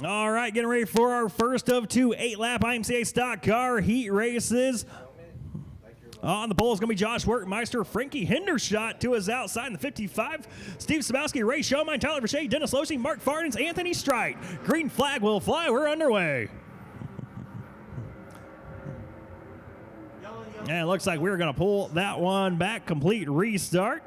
All right, getting ready for our first of two 8-lap IMCA stock car heat races. On the pole is going to be Josh Werkmeister, Frankie Hendershot to his outside in the 55. Steve Sabowski, Ray Showmine, Tyler Verche, Dennis Loesing, Mark Farnens, Anthony Strite. Green flag will fly. We're underway. And it looks like we're going to pull that one back. Complete restart.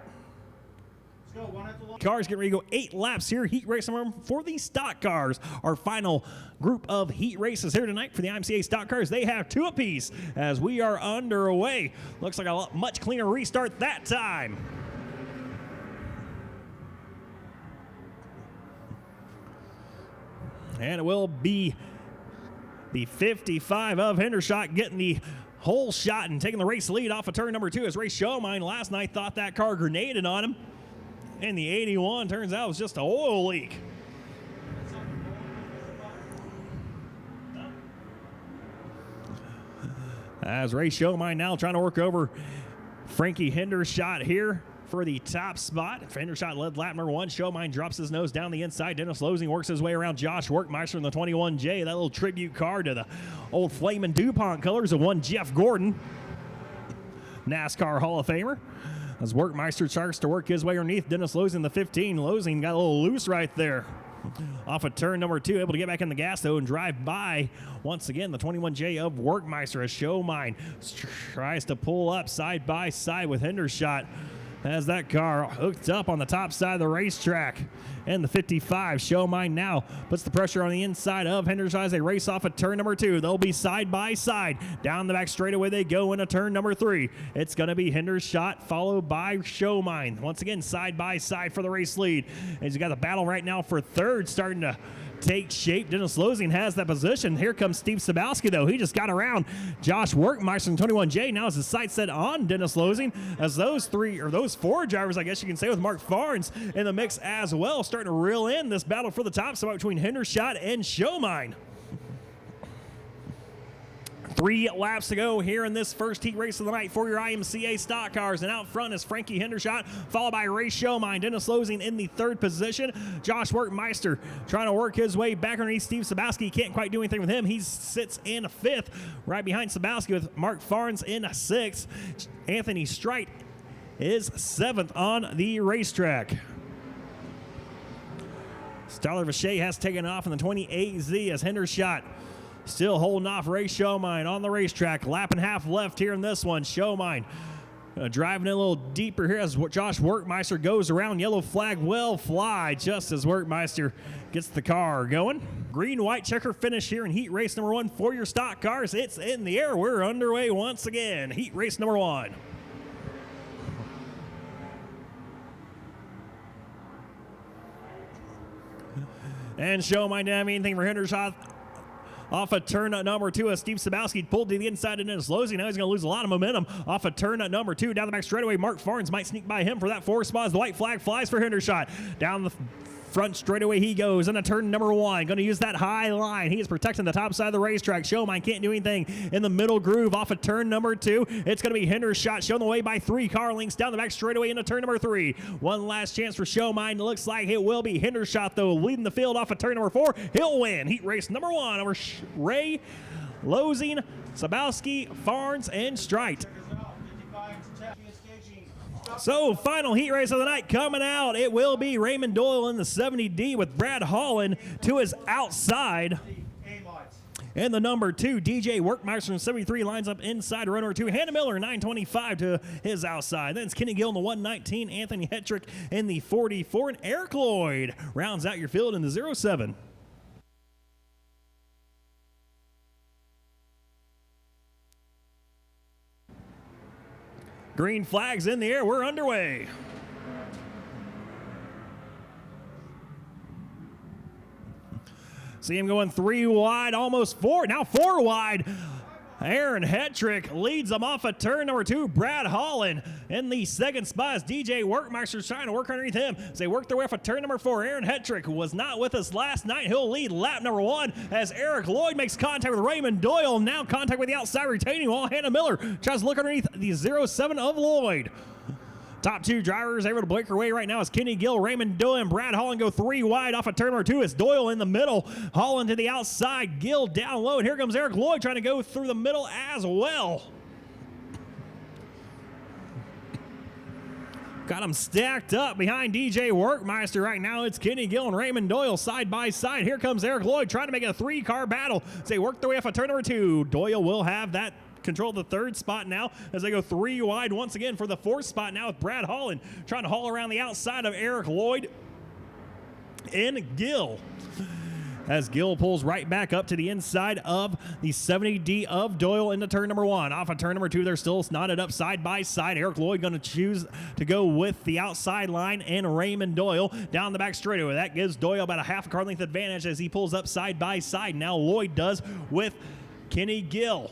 Cars getting ready to go 8 laps here. Heat race number for the stock cars. Our final group of heat races here tonight for the IMCA stock cars. They have 2 apiece as we are underway. Looks like a much cleaner restart that time. And it will be the 55 of Hendershot getting the whole shot and taking the race lead off of turn number 2 as Ray Showmine last night thought that car grenaded on him. And the 81 turns out it was just an oil leak. As Ray Showmine now trying to work over Frankie Hendershot here for the top spot. Hendershot led lap number 1. Showmine drops his nose down the inside. Dennis Loesing works his way around Josh Werkmeister in the 21J. That little tribute car to the old Flamin' DuPont colors of one Jeff Gordon, NASCAR Hall of Famer. As Werkmeister starts to work his way underneath Dennis Loesing, the 15. Loesing got a little loose right there. Off of turn number 2, able to get back in the gas, though, and drive by, once again, the 21J of Werkmeister. As Showmine tries to pull up side by side with Hendershot as that car hooked up on the top side of the racetrack. And the 55, Showmine now puts the pressure on the inside of Hendershot as they race off at turn number 2. They'll be side by side. Down the back straightaway they go into turn number 3. It's going to be Hendershot followed by Showmine. Once again, side by side for the race lead. As you got the battle right now for third starting to take shape. Dennis Loesing has that position. Here comes Steve Sabowski, though. He just got around Josh Werkmeister in 21J. Now is his sight set on Dennis Loesing as those 4 drivers, I guess you can say, with Mark Farnes in the mix as well, starting to reel in this battle for the top spot between Hendershot and Showmine. 3 laps to go here in this first heat race of the night for your IMCA stock cars. And out front is Frankie Hendershot, followed by Ray Showmine. Dennis Loesing in the 3rd position. Josh Werkmeister trying to work his way back underneath Steve Sabowski. Can't quite do anything with him. He sits in 5th, right behind Sabowski with Mark Farnes in 6th. Anthony Strite is 7th on the racetrack. Tyler Verche has taken off in the 28Z as Hendershot still holding off Ray Showmine on the racetrack. Lap and a half left here in this one. Showmine driving in a little deeper here as Josh Werkmeister goes around. Yellow flag will fly just as Werkmeister gets the car going. Green-white checker finish here in heat race number 1 for your stock cars. It's in the air. We're underway once again. Heat race number 1. And Showmine didn't have anything for Hendershot. Off of turn number 2 as Steve Sabowski pulled to the inside of Dennis Loesing. Now he's going to lose a lot of momentum off of turn number 2. Down the back straightaway, Mark Farnes might sneak by him for that 4th spot as the white flag flies for Hendershot. Down the front straightaway he goes into turn number 1. Going to use that high line. He is protecting the top side of the racetrack. Showmine can't do anything in the middle groove off of turn number 2. It's going to be Hendershot showing the way by 3 car lengths down the back straightaway into turn number 3. One last chance for Showmine. It looks like it will be Hendershot, though, leading the field off of turn number 4. He'll win heat race number 1 over Ray, Loesing, Sabowski, Farnes, and Strite. So, final heat race of the night coming out. It will be Raymond Doyle in the 70D with Brad Holland to his outside. And the number 2, DJ Werkmeister in 73 lines up inside row number 2. Hannah Miller, 925 to his outside. Then it's Kenny Gill in the 119. Anthony Hetrick in the 44. And Eric Lloyd rounds out your field in the 07. Green flags in the air. We're underway. See him going 3 wide, almost 4. Now 4 wide. Aaron Hetrick leads them off of turn number 2. Brad Holland in the 2nd spot as DJ Werkmeister's trying to work underneath him as they work their way off of turn number 4. Aaron Hetrick was not with us last night. He'll lead lap number 1 as Eric Lloyd makes contact with Raymond Doyle. Now contact with the outside retaining wall. Hannah Miller tries to look underneath the 07 of Lloyd. Top two drivers able to break her way right now is Kenny Gill, Raymond Doyle, and Brad Holland go 3 wide off of turn number 2. It's Doyle in the middle, Holland to the outside, Gill down low, and here comes Eric Lloyd trying to go through the middle as well. Got them stacked up behind DJ Workmeister right now. It's Kenny Gill and Raymond Doyle side by side. Here comes Eric Lloyd trying to make it a 3-car battle. As they work their way off of turn number 2. Doyle will have that control the 3rd spot now as they go 3 wide once again for the 4th spot now with Brad Holland trying to haul around the outside of Eric Lloyd and Gill. As Gill pulls right back up to the inside of the 70D of Doyle into turn number 1. Off of turn number 2, they're still knotted up side by side. Eric Lloyd going to choose to go with the outside line and Raymond Doyle down the back straightaway. That gives Doyle about a half a car length advantage as he pulls up side by side. Now Lloyd does with Kenny Gill.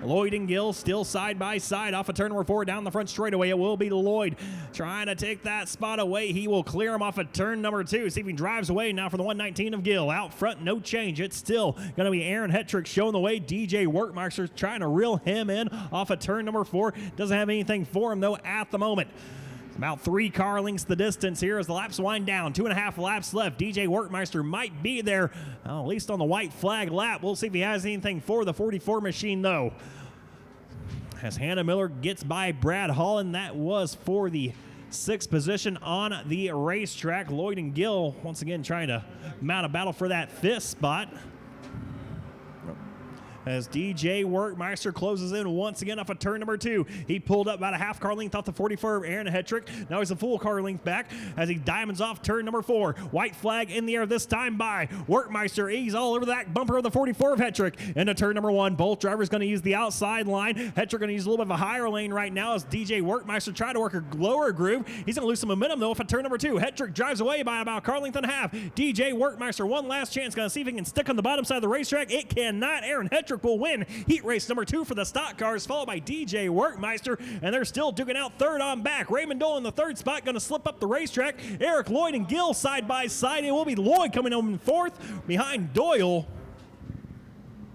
Lloyd and Gill still side by side off of turn number 4 down the front straightaway. It will be Lloyd trying to take that spot away. He will clear him off of turn number 2. See if he drives away now for the 119 of Gill. Out front, no change. It's still going to be Aaron Hetrick showing the way. DJ Workmeister trying to reel him in off of turn number 4. Doesn't have anything for him, though, at the moment. About 3 car lengths the distance here as the laps wind down. 2.5 laps left. DJ Workmeister might be there, at least on the white flag lap. We'll see if he has anything for the 44 machine, though. As Hannah Miller gets by Brad Holland, that was for the 6th position on the racetrack. Lloyd and Gill once again trying to mount a battle for that 5th spot. As DJ Workmeister closes in once again off of turn number 2. He pulled up about a half car length off the 44 of Aaron Hetrick. Now he's a full car length back as he diamonds off turn number 4. White flag in the air this time by Workmeister. He's all over that bumper of the 44 of Hetrick. Into turn number 1. Both drivers going to use the outside line. Hetrick going to use a little bit of a higher lane right now as DJ Workmeister try to work a lower groove. He's going to lose some momentum though off of turn number 2. Hetrick drives away by about a car length and a half. DJ Workmeister one last chance. Going to see if he can stick on the bottom side of the racetrack. It cannot. Aaron Hetrick will win heat race number 2 for the stock cars, followed by DJ Workmeister, and they're still duking out 3rd on back. Raymond Doyle in the 3rd spot, going to slip up the racetrack. Eric Lloyd and Gill side by side. It will be Lloyd coming home in 4th behind Doyle.